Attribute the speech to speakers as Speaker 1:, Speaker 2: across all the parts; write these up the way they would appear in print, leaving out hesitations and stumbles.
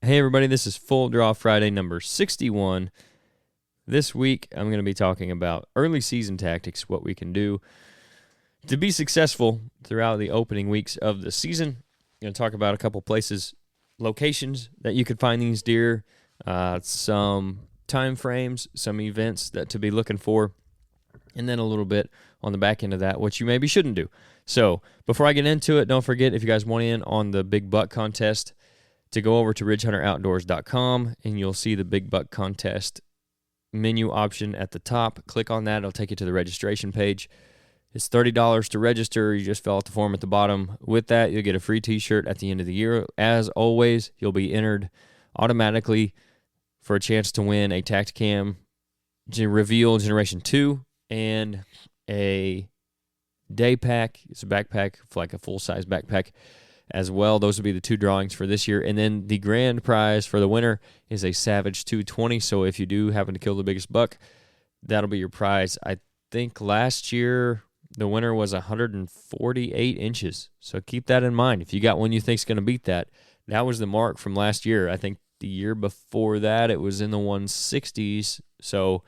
Speaker 1: Hey everybody, this is Full Draw Friday number 61. This week I'm going to be talking about early season tactics, what we can do to be successful throughout the opening weeks of the season. I'm going to talk about a couple places, locations that you could find these deer, some time frames, some events that to be looking for, and then a little bit on the back end of that, what you maybe shouldn't do. So before I get into it, don't forget, if you guys want in on the Big Buck Contest, to go over to Ridgehunteroutdoors.com, and you'll see the Big Buck Contest menu option at the top. Click on that. It'll take you to the registration page. It's $30 to register. You just fill out the form at the bottom. With that, you'll get a free t-shirt at the end of the year. As always, you'll be entered automatically for a chance to win a Tacticam Reveal Generation 2 and a day pack. It's a backpack, like a full-size backpack as well. Those will be the two drawings for this year. And then the grand prize for the winner is a Savage 220. So if you do happen to kill the biggest buck, that'll be your prize. I think last year the winner was 148 inches. So keep that in mind. If you got one you think's going to beat that, that was the mark from last year. I think the year before that it was in the 160s. So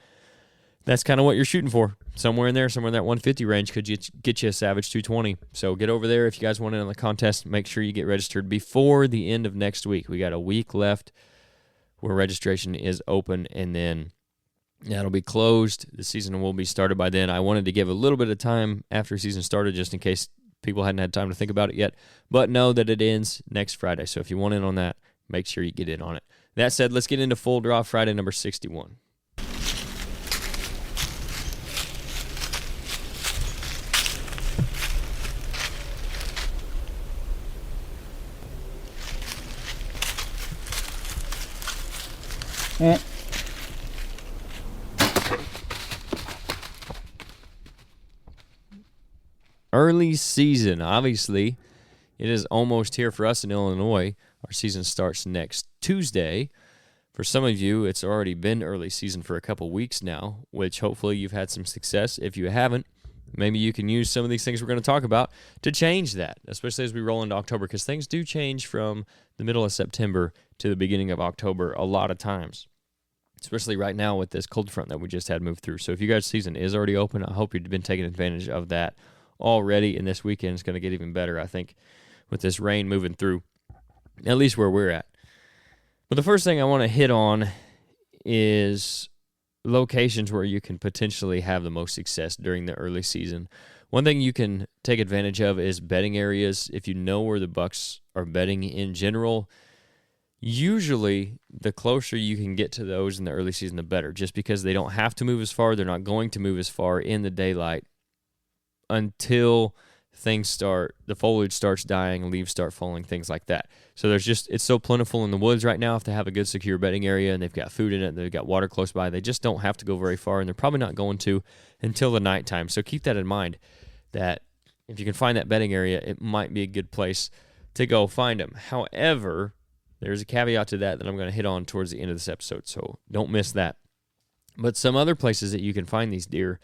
Speaker 1: that's kind of what you're shooting for. Somewhere in there, somewhere in that 150 range could get you a Savage 220. So get over there if you guys want in on the contest. Make sure you get registered before the end of next week. We got a week left where registration is open, and then that'll be closed. The season will be started by then. I wanted to give a little bit of time after the season started just in case people hadn't had time to think about it yet. But know that it ends next Friday. So if you want in on that, make sure you get in on it. That said, let's get into Full Draw Friday number 61. Early season, obviously, it is almost here for us in Illinois. Our season starts next Tuesday. For some of you, it's already been early season for a couple weeks now, which hopefully you've had some success. If you haven't, maybe you can use some of these things we're going to talk about to change that, especially as we roll into October, because things do change from the middle of September to the beginning of October a lot of times, especially right now with this cold front that we just had move through. So if you guys' season is already open, I hope you've been taking advantage of that already, and this weekend is going to get even better, I think, with this rain moving through, at least where we're at. But the first thing I want to hit on is locations where you can potentially have the most success during the early season. One thing you can take advantage of is bedding areas. If you know where the bucks are bedding in general, usually the closer you can get to those in the early season, the better, just because they don't have to move as far. They're not going to move as far in the daylight until the foliage starts dying, leaves start falling, things like that. So it's so plentiful in the woods right now. If they have a good secure bedding area and they've got food in it and they've got water close by, they just don't have to go very far, and they're probably not going to until the nighttime. So keep that in mind, that if you can find that bedding area, it might be a good place to go find them. However, there's a caveat to that I'm going to hit on towards the end of this episode, so don't miss that. But some other places that you can find these deer,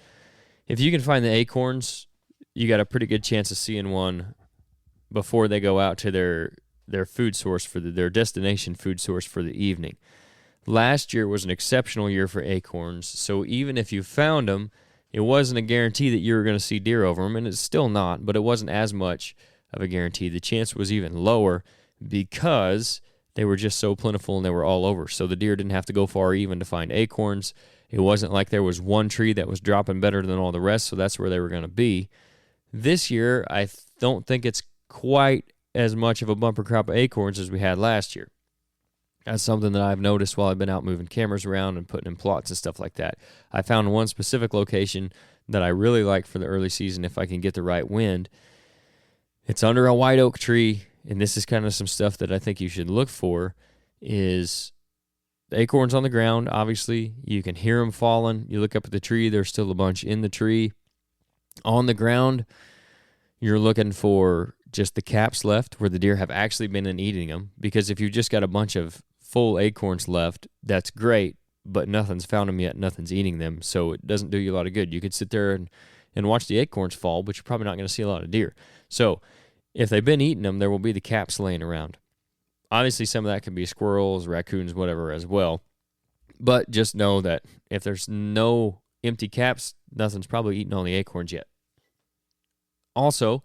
Speaker 1: if you can find the acorns, you got a pretty good chance of seeing one before they go out to their food source their destination food source for the evening. Last year was an exceptional year for acorns, so even if you found them, it wasn't a guarantee that you were going to see deer over them, and it's still not, but it wasn't as much of a guarantee. The chance was even lower because they were just so plentiful and they were all over. So the deer didn't have to go far even to find acorns. It wasn't like there was one tree that was dropping better than all the rest, so that's where they were going to be. This year, I don't think it's quite as much of a bumper crop of acorns as we had last year. That's something that I've noticed while I've been out moving cameras around and putting in plots and stuff like that. I found one specific location that I really like for the early season if I can get the right wind. It's under a white oak tree, and this is kind of some stuff that I think you should look for, is the acorns on the ground. Obviously, you can hear them falling. You look up at the tree, there's still a bunch in the tree. On the ground, you're looking for just the caps left where the deer have actually been and eating them, because if you've just got a bunch of full acorns left, that's great, but nothing's found them yet, nothing's eating them, so it doesn't do you a lot of good. You could sit there and watch the acorns fall, but you're probably not going to see a lot of deer. So if they've been eating them, there will be the caps laying around. Obviously, some of that can be squirrels, raccoons, whatever as well. But just know that if there's no empty caps, nothing's probably eating all the acorns yet. Also,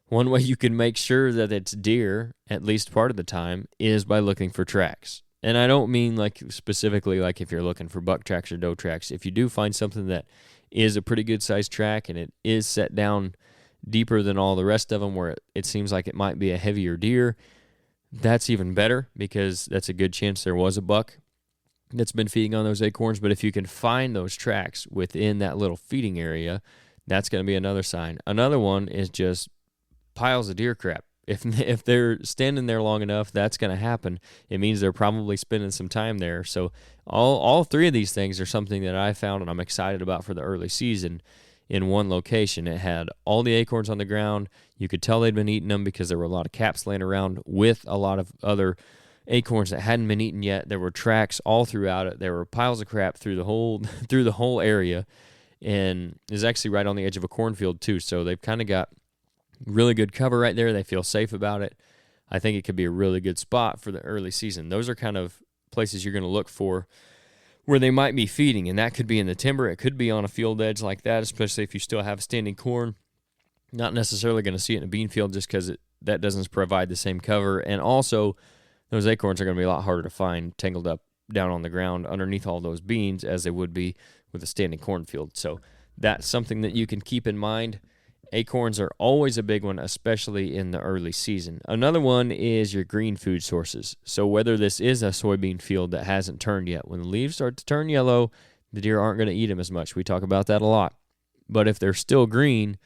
Speaker 1: one way you can make sure that it's deer, at least part of the time, is by looking for tracks. And I don't mean like specifically like if you're looking for buck tracks or doe tracks. If you do find something that is a pretty good sized track and it is set down deeper than all the rest of them where it seems like it might be a heavier deer, that's even better because that's a good chance there was a buck that's been feeding on those acorns. But if you can find those tracks within that little feeding area, that's going to be another sign. Another one is just piles of deer crap. If they're standing there long enough, that's going to happen. It means they're probably spending some time there. So all three of these things are something that I found and I'm excited about for the early season in one location. It had all the acorns on the ground. You could tell they'd been eating them because there were a lot of caps laying around with a lot of other acorns that hadn't been eaten yet. There were tracks all throughout it. There were piles of crap through the whole area, and it's actually right on the edge of a cornfield too. So they've kind of got really good cover right there. They feel safe about it. I think it could be a really good spot for the early season. Those are kind of places you're going to look for where they might be feeding, and that could be in the timber. It could be on a field edge like that, especially if you still have standing corn. Not necessarily going to see it in a bean field just because that doesn't provide the same cover. And also, those acorns are going to be a lot harder to find tangled up down on the ground underneath all those beans as they would be with a standing cornfield. So that's something that you can keep in mind. Acorns are always a big one, especially in the early season. Another one is your green food sources. So whether this is a soybean field that hasn't turned yet, when the leaves start to turn yellow, the deer aren't going to eat them as much. We talk about that a lot. But if they're still green,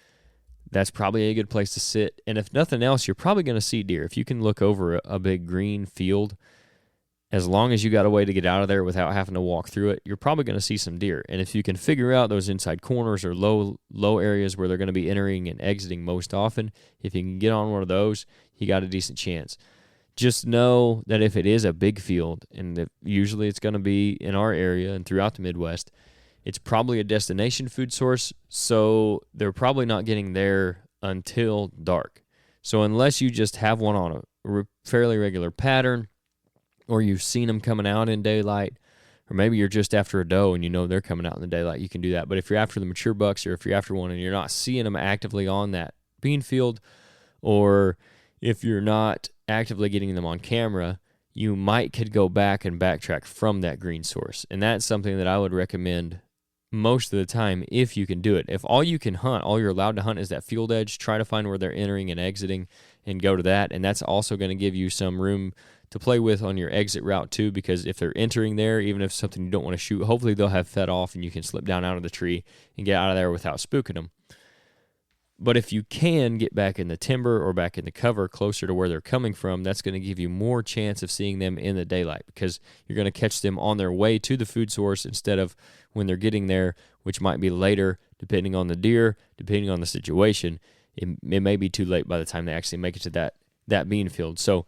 Speaker 1: that's probably a good place to sit. And if nothing else, you're probably going to see deer. If you can look over a big green field, as long as you got a way to get out of there without having to walk through it, you're probably going to see some deer. And if you can figure out those inside corners or low areas where they're going to be entering and exiting most often, if you can get on one of those, you got a decent chance. Just know that if it is a big field, and usually it's going to be in our area and throughout the Midwest, it's probably a destination food source, so they're probably not getting there until dark. So unless you just have one on a fairly regular pattern, or you've seen them coming out in daylight, or maybe you're just after a doe and you know they're coming out in the daylight, you can do that. But if you're after the mature bucks, or if you're after one and you're not seeing them actively on that bean field, or if you're not actively getting them on camera, you could go back and backtrack from that green source. And that's something that I would recommend most of the time if you can do it. If all you can hunt, all you're allowed to hunt is that field edge, try to find where they're entering and exiting and go to that. And that's also going to give you some room to play with on your exit route too, because if they're entering there, even if it's something you don't want to shoot, hopefully they'll have fed off and you can slip down out of the tree and get out of there without spooking them. But if you can get back in the timber or back in the cover closer to where they're coming from, that's going to give you more chance of seeing them in the daylight, because you're going to catch them on their way to the food source instead of when they're getting there, which might be later, depending on the deer, depending on the situation. It may be too late by the time they actually make it to that bean field. So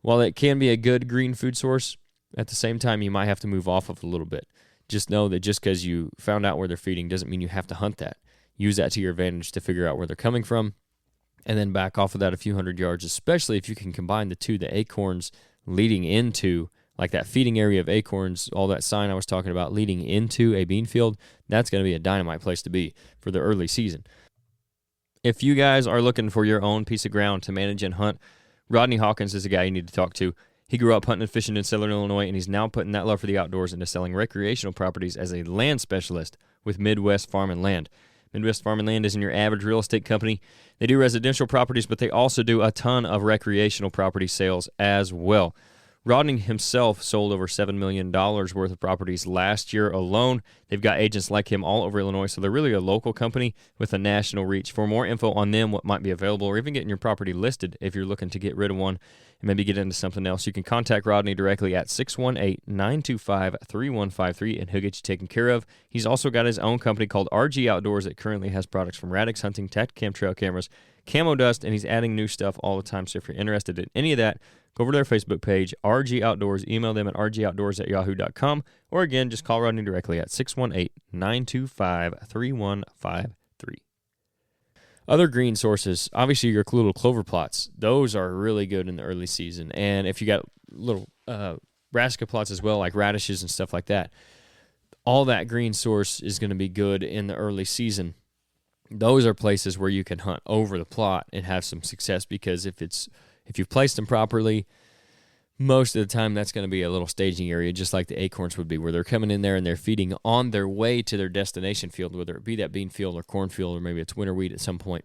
Speaker 1: while it can be a good green food source, at the same time, you might have to move off of it a little bit. Just know that just because you found out where they're feeding doesn't mean you have to hunt that. Use that to your advantage to figure out where they're coming from, and then back off of that a few hundred yards, especially if you can combine the two, the acorns leading into, like that feeding area of acorns, all that sign I was talking about leading into a bean field. That's going to be a dynamite place to be for the early season. If you guys are looking for your own piece of ground to manage and hunt, Rodney Hawkins is a guy you need to talk to. He grew up hunting and fishing in Southern Illinois, and he's now putting that love for the outdoors into selling recreational properties as a land specialist with Midwest Farm and Land. Midwest Farm and Land isn't your average real estate company. They do residential properties, but they also do a ton of recreational property sales as well. Rodney himself sold over $7 million worth of properties last year alone. They've got agents like him all over Illinois, so they're really a local company with a national reach. For more info on them, what might be available, or even getting your property listed if you're looking to get rid of one and maybe get into something else, you can contact Rodney directly at 618-925-3153, and he'll get you taken care of. He's also got his own company called RG Outdoors that currently has products from Radix Hunting, Tactacam trail cameras, Camo Dust, and he's adding new stuff all the time. So if you're interested in any of that, go over to their Facebook page, RG Outdoors. Email them at rgoutdoors@yahoo.com. Or again, just call Rodney directly at 618-925-3153. Other green sources, obviously your little clover plots, those are really good in the early season. And if you got little brassica plots as well, like radishes and stuff like that, all that green source is going to be good in the early season. Those are places where you can hunt over the plot and have some success, because if you've placed them properly, most of the time that's going to be a little staging area, just like the acorns would be, where they're coming in there and they're feeding on their way to their destination field, whether it be that bean field or cornfield, or maybe it's winter wheat at some point.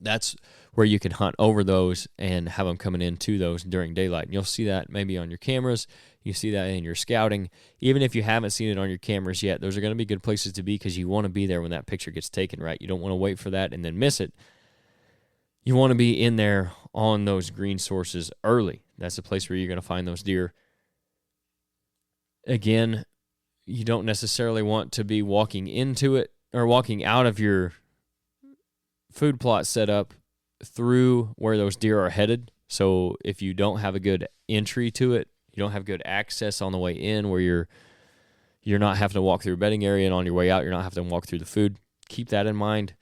Speaker 1: That's where you can hunt over those and have them coming into those during daylight. And you'll see that maybe on your cameras. You see that in your scouting. Even if you haven't seen it on your cameras yet, those are going to be good places to be, because you want to be there when that picture gets taken, right? You don't want to wait for that and then miss it. You want to be in there on those green sources early. That's the place where you're going to find those deer. Again, you don't necessarily want to be walking into it or walking out of your food plot setup through where those deer are headed. So if you don't have a good entry to it, you don't have good access on the way in, where you're not having to walk through a bedding area, and on your way out, you're not having to walk through the food. Keep that in mind.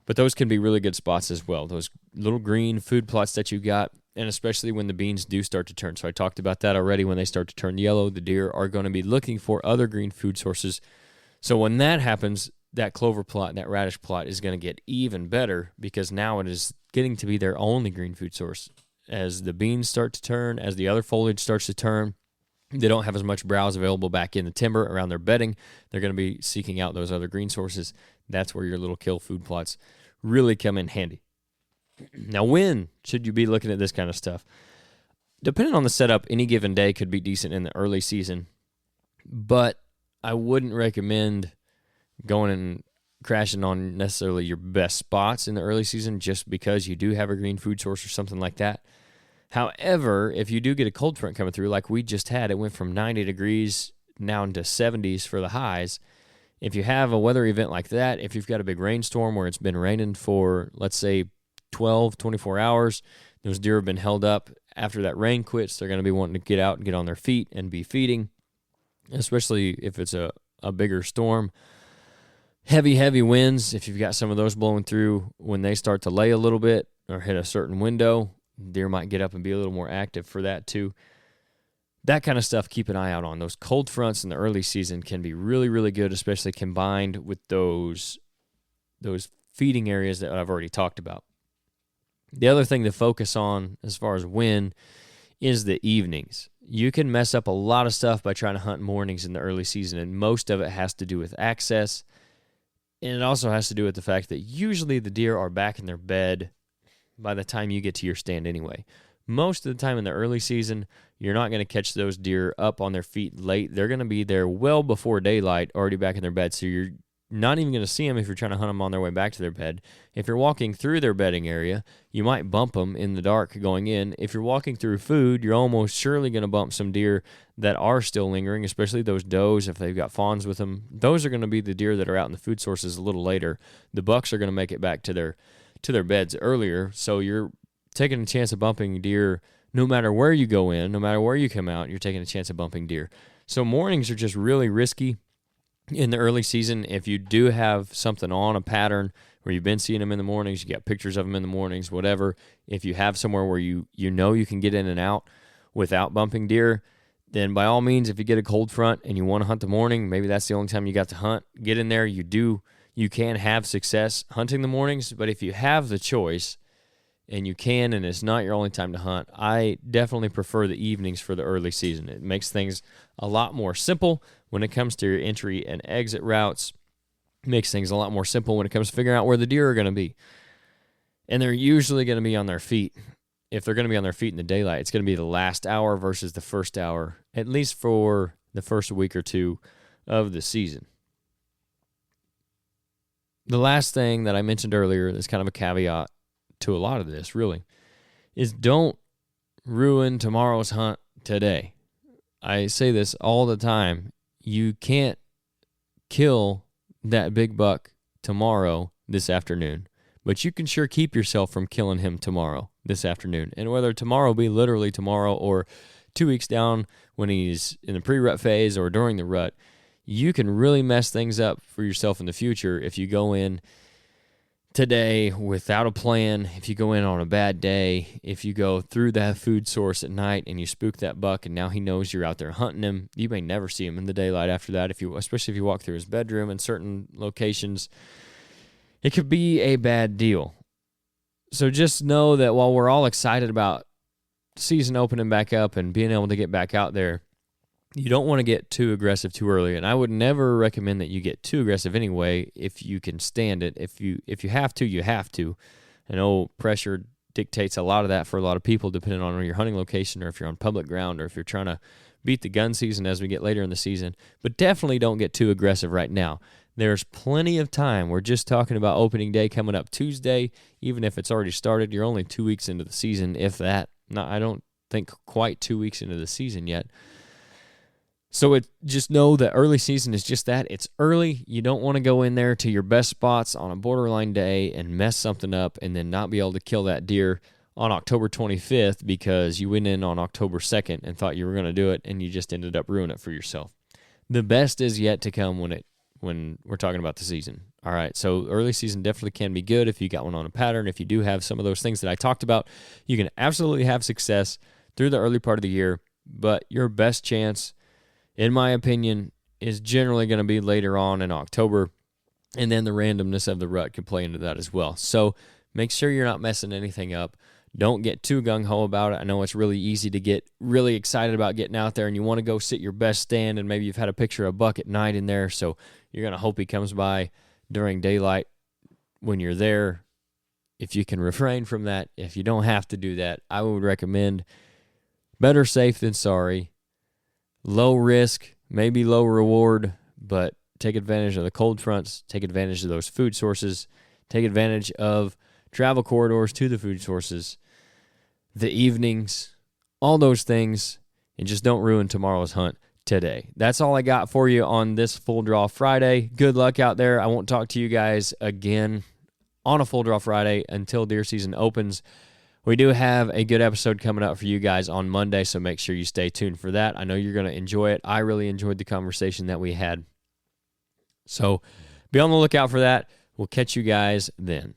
Speaker 1: But those can be really good spots as well, those little green food plots that you got, and especially when the beans do start to turn. So I talked about that already. When they start to turn yellow, the deer are going to be looking for other green food sources. So when that happens, that clover plot and that radish plot is going to get even better, because now it is getting to be their only green food source. As the beans start to turn, as the other foliage starts to turn, they don't have as much browse available back in the timber around their bedding. They're going to be seeking out those other green sources. That's where your little kill food plots really come in handy. Now, when should you be looking at this kind of stuff? Depending on the setup, any given day could be decent in the early season, but I wouldn't recommend going and crashing on necessarily your best spots in the early season just because you do have a green food source or something like that. However, if you do get a cold front coming through like we just had, it went from 90 degrees now into 70s for the highs. If you have a weather event like that, if you've got a big rainstorm where it's been raining for, let's say, 12, 24 hours, those deer have been held up. After that rain quits, they're going to be wanting to get out and get on their feet and be feeding, especially if it's a bigger storm. Heavy winds, if you've got some of those blowing through, when they start to lay a little bit or hit a certain window, deer might get up and be a little more active for that too. That kind of stuff, keep an eye out on. Those cold fronts in the early season can be really, really good, especially combined with those feeding areas that I've already talked about. The other thing to focus on as far as when is the evenings. You can mess up a lot of stuff by trying to hunt mornings in the early season, and most of it has to do with access, and it also has to do with the fact that usually the deer are back in their bed by the time you get to your stand anyway. Most of the time in the early season, you're not going to catch those deer up on their feet late. They're going to be there well before daylight, already back in their bed, so you're not even going to see them if you're trying to hunt them on their way back to their bed. If you're walking through their bedding area, you might bump them in the dark going in. If you're walking through food, you're almost surely going to bump some deer that are still lingering, especially those does if they've got fawns with them. Those are going to be the deer that are out in the food sources a little later. The bucks are going to make it back to their beds earlier, so you're taking a chance of bumping deer no matter where you go in, no matter where you come out, you're taking a chance of bumping deer. So mornings are just really risky in the early season. If you do have something on a pattern where you've been seeing them in the mornings, you got pictures of them in the mornings, whatever, if you have somewhere where you know you can get in and out without bumping deer, then by all means, if you get a cold front and you want to hunt the morning, maybe that's the only time you got to hunt, get in there. You can have success hunting the mornings, but if you have the choice and you can and it's not your only time to hunt, I definitely prefer the evenings for the early season. It makes things a lot more simple when it comes to your entry and exit routes. It makes things a lot more simple when it comes to figuring out where the deer are going to be. And they're usually going to be on their feet. If they're going to be on their feet in the daylight, it's going to be the last hour versus the first hour, at least for the first week or two of the season. The last thing that I mentioned earlier, that's kind of a caveat to a lot of this, really, is don't ruin tomorrow's hunt today. I say this all the time. You can't kill that big buck tomorrow this afternoon, but you can sure keep yourself from killing him tomorrow this afternoon. And whether tomorrow be literally tomorrow or 2 weeks down when he's in the pre-rut phase or during the rut, you can really mess things up for yourself in the future if you go in today without a plan, if you go in on a bad day, if you go through that food source at night and you spook that buck and now he knows you're out there hunting him, you may never see him in the daylight after that, especially if you walk through his bedroom in certain locations. It could be a bad deal. So just know that while we're all excited about season opening back up and being able to get back out there, you don't want to get too aggressive too early. And I would never recommend that you get too aggressive anyway if you can stand it. If you have to, you have to. I know pressure dictates a lot of that for a lot of people, depending on your hunting location or if you're on public ground or if you're trying to beat the gun season as we get later in the season. But definitely don't get too aggressive right now. There's plenty of time. We're just talking about opening day coming up Tuesday. Even if it's already started, you're only 2 weeks into the season, if that. I don't think quite 2 weeks into the season yet. So just know that early season is just that. It's early. You don't want to go in there to your best spots on a borderline day and mess something up and then not be able to kill that deer on October 25th because you went in on October 2nd and thought you were going to do it and you just ended up ruining it for yourself. The best is yet to come when we're talking about the season. All right, so early season definitely can be good if you got one on a pattern. If you do have some of those things that I talked about, you can absolutely have success through the early part of the year, but your best chance, in my opinion, is generally going to be later on in October, and then the randomness of the rut could play into that as well. So make sure you're not messing anything up. Don't get too gung-ho about it. I know it's really easy to get really excited about getting out there, and you want to go sit your best stand, and maybe you've had a picture of a buck at night in there, so you're going to hope he comes by during daylight when you're there. If you can refrain from that, if you don't have to do that, I would recommend better safe than sorry. Low risk, maybe low reward, but take advantage of the cold fronts, take advantage of those food sources, take advantage of travel corridors to the food sources, the evenings, all those things, and just don't ruin tomorrow's hunt today. That's all I got for you on this Full Draw Friday. Good luck out there. I won't talk to you guys again on a Full Draw Friday until deer season opens. We do have a good episode coming up for you guys on Monday, so make sure you stay tuned for that. I know you're going to enjoy it. I really enjoyed the conversation that we had. So be on the lookout for that. We'll catch you guys then.